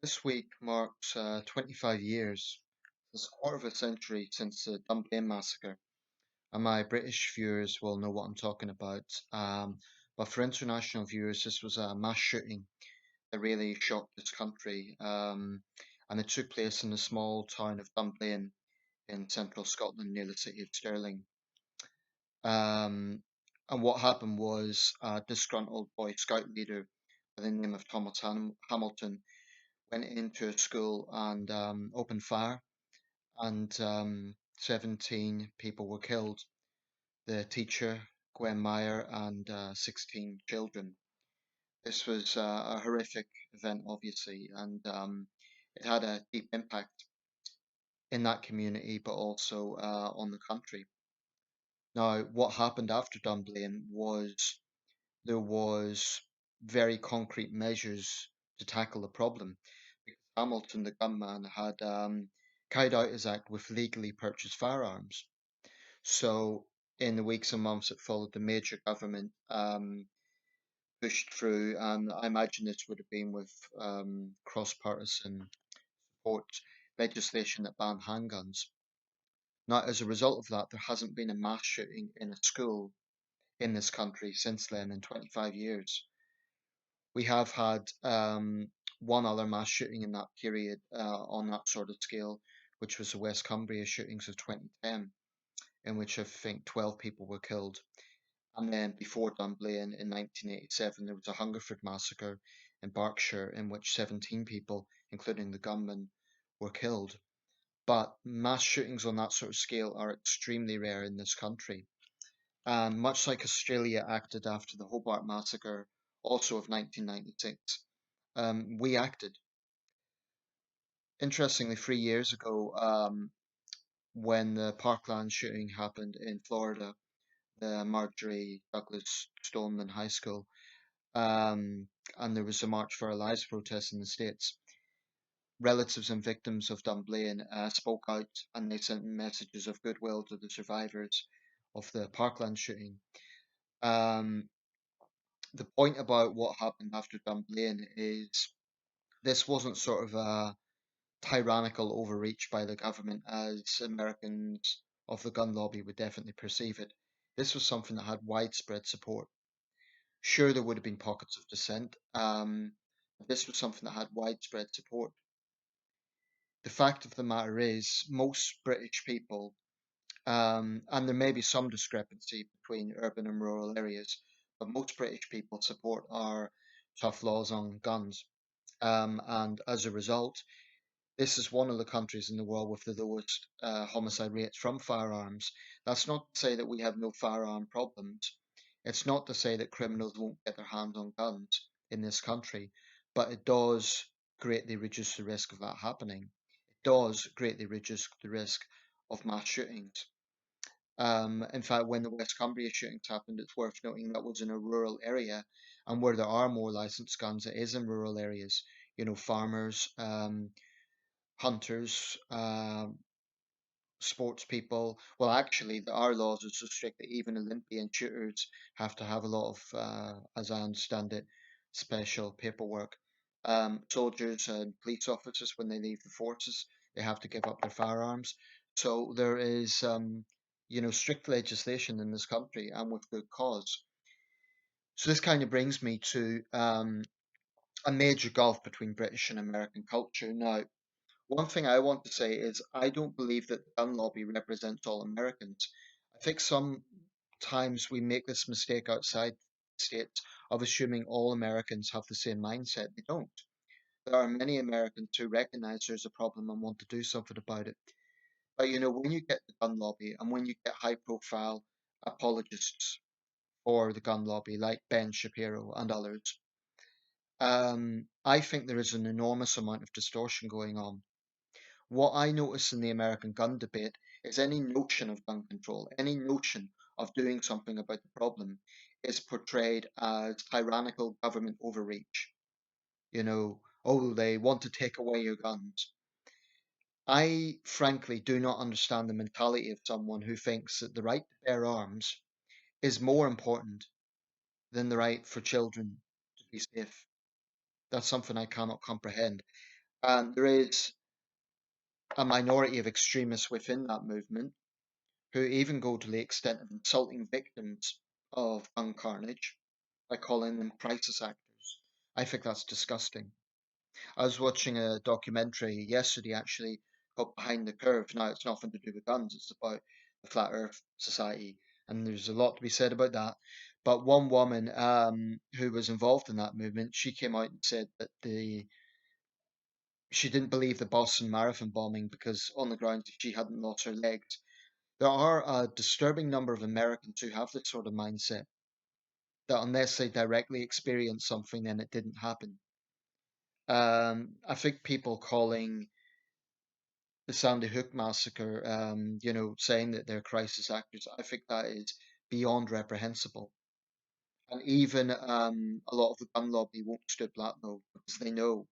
This week marks 25 years, it's a quarter of a century since the Dunblane massacre, and my British viewers will know what I'm talking about. But for international viewers, this was a mass shooting that really shocked this country, and it took place in the small town of Dunblane in central Scotland near the city of Stirling. Um, and what happened was a disgruntled Boy Scout leader by the name of Thomas Hamilton went into a school and opened fire, and 17 people were killed. The teacher, Gwen Meyer, and 16 children. This was a horrific event, obviously, and it had a deep impact in that community, but also on the country. Now, what happened after Dunblane was there was very concrete measures to tackle the problem because Hamilton, the gunman, had carried out his act with legally purchased firearms. So, in the weeks and months that followed, the major government pushed through, and I imagine this would have been with cross-partisan support, legislation that banned handguns. Now, as a result of that, there hasn't been a mass shooting in a school in this country since then in 25 years. We have had one other mass shooting in that period on that sort of scale, which was the West Cumbria shootings of 2010, in which I think 12 people were killed. And then before Dunblane in 1987, there was a Hungerford massacre in Berkshire, in which 17 people, including the gunman, were killed. But mass shootings on that sort of scale are extremely rare in this country. And much like Australia acted after the Hobart massacre, also of 1996, we acted. Interestingly, 3 years ago, when the Parkland shooting happened in Florida, the Marjorie Douglas Stoneman High School, and there was a March for Our Lives protest in the States, relatives and victims of Dunblane spoke out and they sent messages of goodwill to the survivors of the Parkland shooting. Um, the point about what happened after Dunblane is this wasn't sort of a tyrannical overreach by the government as Americans of the gun lobby would definitely perceive it. This was something that had widespread support. Sure, there would have been pockets of dissent. But this was something that had widespread support. The fact of the matter is, most British people, and there may be some discrepancy between urban and rural areas, but most British people support our tough laws on guns. And as a result, this is one of the countries in the world with the lowest homicide rates from firearms. That's not to say that we have no firearm problems. It's not to say that criminals won't get their hands on guns in this country, but it does greatly reduce the risk of that happening. It does greatly reduce the risk of mass shootings. In fact, when the West Cumbria shootings happened, it's worth noting that was in a rural area, and where there are more licensed guns, it is in rural areas. You know, farmers, hunters, sports people. Well, actually, our laws are so strict that even Olympian shooters have to have a lot of, as I understand it, special paperwork. Soldiers and police officers, when they leave the forces, they have to give up their firearms. So there is, strict legislation in this country, and with good cause. So this kind of brings me to a major gulf between British and American culture. Now, one thing I want to say is I don't believe that the gun lobby represents all Americans. I think sometimes we make this mistake outside the States of assuming all Americans have the same mindset. They don't. There are many Americans who recognize there's a problem and want to do something about it. But when you get the gun lobby and when you get high profile apologists for the gun lobby like Ben Shapiro and others, I think there is an enormous amount of distortion going on. What I notice in the American gun debate is any notion of gun control, any notion of doing something about the problem is portrayed as tyrannical government overreach. Oh, they want to take away your guns. I frankly do not understand the mentality of someone who thinks that the right to bear arms is more important than the right for children to be safe. That's something I cannot comprehend. And there is a minority of extremists within that movement who even go to the extent of insulting victims of gun carnage by calling them crisis actors. I think that's disgusting. I was watching a documentary yesterday actually called Behind the Curve. Now, it's nothing to do with guns, it's about the Flat Earth Society, and there's a lot to be said about that. But one woman who was involved in that movement, she came out and said that she didn't believe the Boston Marathon bombing because, on the grounds that she hadn't lost her legs. There are a disturbing number of Americans who have this sort of mindset that unless they directly experience something, then it didn't happen. I think people calling the Sandy Hook massacre, saying that they're crisis actors, I think that is beyond reprehensible. And even a lot of the gun lobby won't stoop that low because they know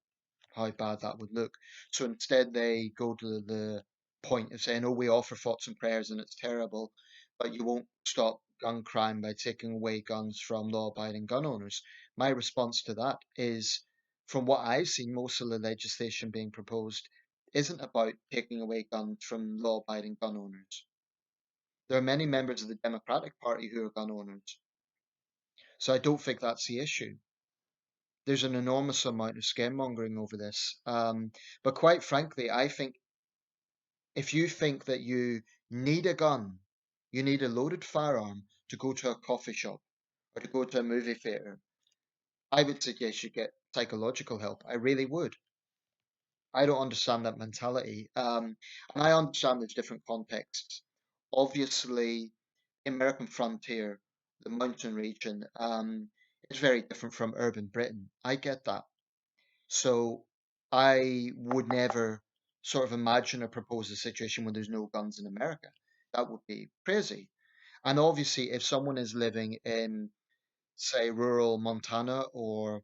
how bad that would look. So instead, they go to the point of saying, "Oh, we offer thoughts and prayers, and it's terrible, but you won't stop gun crime by taking away guns from law-abiding gun owners." My response to that is, from what I've seen, most of the legislation being proposed isn't about taking away guns from law-abiding gun owners. There are many members of the Democratic Party who are gun owners, so I don't think that's the issue. There's an enormous amount of scaremongering over this. But quite frankly, I think if you think that you need a gun, you need a loaded firearm to go to a coffee shop or to go to a movie theater, I would suggest you get psychological help. I really would. I don't understand that mentality. And I understand there's different contexts. Obviously, the American frontier, the mountain region, is very different from urban Britain. I get that. So I would never sort of imagine or propose a situation where there's no guns in America. That would be crazy. And obviously, if someone is living in, say, rural Montana or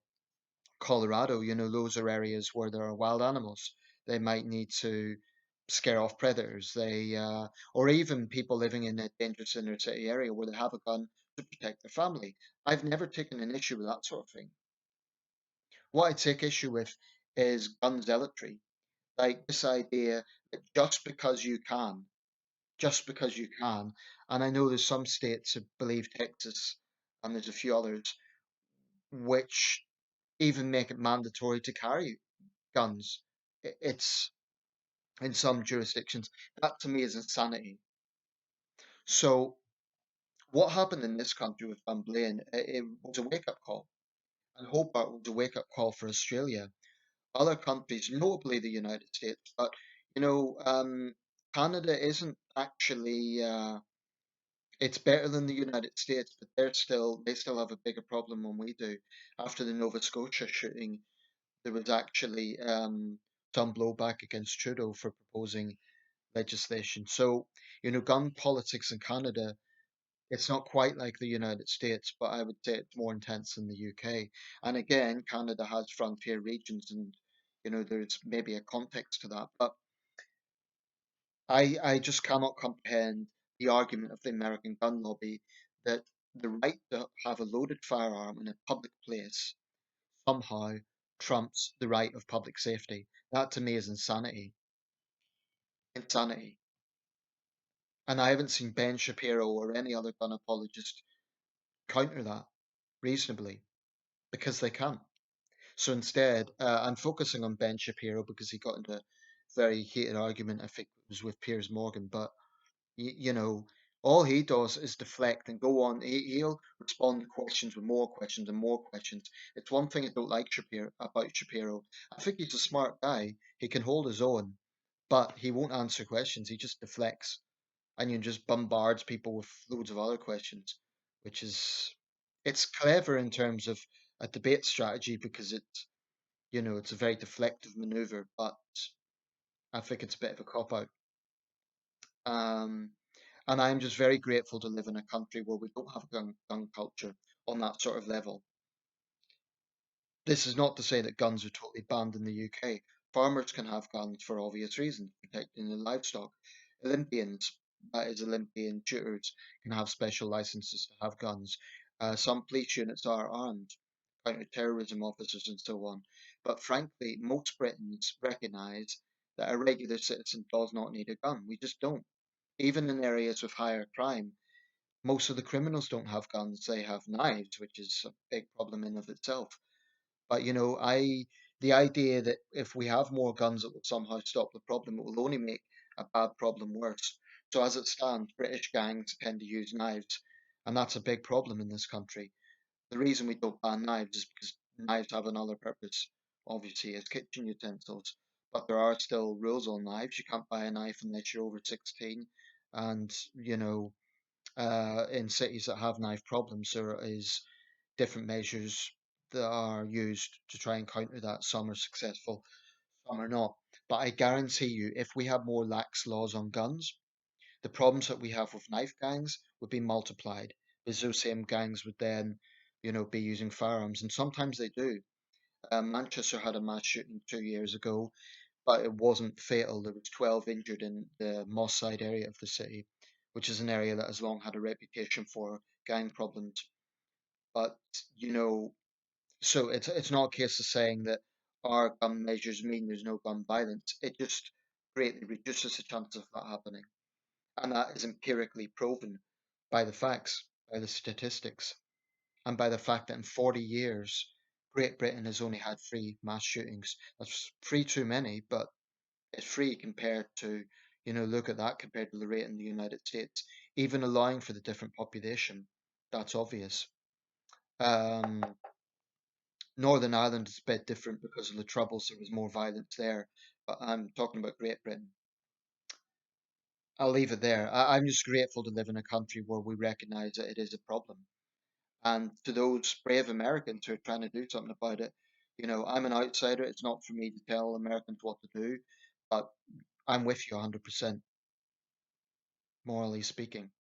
Colorado, those are areas where there are wild animals. They might need to scare off predators. Or even people living in a dangerous inner city area where they have a gun to protect their family. I've never taken an issue with that sort of thing. What I take issue with is gun zealotry. Like this idea that just because you can, and I know there's some states, I believe Texas, and there's a few others, which even make it mandatory to carry guns. It's in some jurisdictions. That to me is insanity. So what happened in this country with Dunblane, it was a wake-up call. And Hobart was a wake-up call for Australia. Other countries, notably the United States, but you know, um, Canada isn't actually. It's better than the United States, but they still have a bigger problem than we do. After the Nova Scotia shooting, there was actually some blowback against Trudeau for proposing legislation. So, gun politics in Canada, it's not quite like the United States, but I would say it's more intense than the UK. And again, Canada has frontier regions, and there's maybe a context to that. But I just cannot comprehend the argument of the American gun lobby that the right to have a loaded firearm in a public place somehow trumps the right of public safety. That to me is insanity. Insanity. And I haven't seen Ben Shapiro or any other gun apologist counter that reasonably because they can't. So instead, I'm focusing on Ben Shapiro because he got into a very heated argument, I think it was with Piers Morgan, but you know, all he does is deflect and go on. He'll respond to questions with more questions and more questions. It's one thing I don't like about Shapiro. I think he's a smart guy. He can hold his own, but he won't answer questions. He just deflects and you just bombards people with loads of other questions, which is it's clever in terms of a debate strategy because it's a very deflective maneuver, but I think it's a bit of a cop out. Um, and I'm just very grateful to live in a country where we don't have a gun culture on that sort of level. This is not to say that guns are totally banned in the UK. Farmers can have guns for obvious reasons, protecting their livestock. Olympians, that is, Olympian shooters, can have special licenses to have guns. Some police units are armed. counter-terrorism officers and so on. But frankly, most Britons recognise that a regular citizen does not need a gun. We just don't. Even in areas with higher crime, most of the criminals don't have guns, they have knives, which is a big problem in of itself. But the idea that if we have more guns, it will somehow stop the problem, it will only make a bad problem worse. So as it stands, British gangs tend to use knives, and that's a big problem in this country. The reason we don't ban knives is because knives have another purpose, obviously, as kitchen utensils. But there are still rules on knives. You can't buy a knife unless you're over 16. And, in cities that have knife problems, there is different measures that are used to try and counter that. Some are successful, some are not. But I guarantee you, if we had more lax laws on guns, the problems that we have with knife gangs would be multiplied, because those same gangs would then, be using firearms, and sometimes they do. Manchester had a mass shooting 2 years ago, but it wasn't fatal. There was 12 injured in the Moss Side area of the city, which is an area that has long had a reputation for gang problems. But you know, so it's not a case of saying that our gun measures mean there's no gun violence. It just greatly reduces the chance of that happening. And that is empirically proven by the facts, by the statistics, and by the fact that in 40 years, Great Britain has only had three mass shootings. That's three too many, but it's three compared to, look at that compared to the rate in the United States, even allowing for the different population. That's obvious. Um, Northern Ireland is a bit different because of the Troubles. There was more violence there, but I'm talking about Great Britain. I'll leave it there. I'm just grateful to live in a country where we recognise that it is a problem. And to those brave Americans who are trying to do something about it, I'm an outsider. It's not for me to tell Americans what to do, but I'm with you 100%, morally speaking.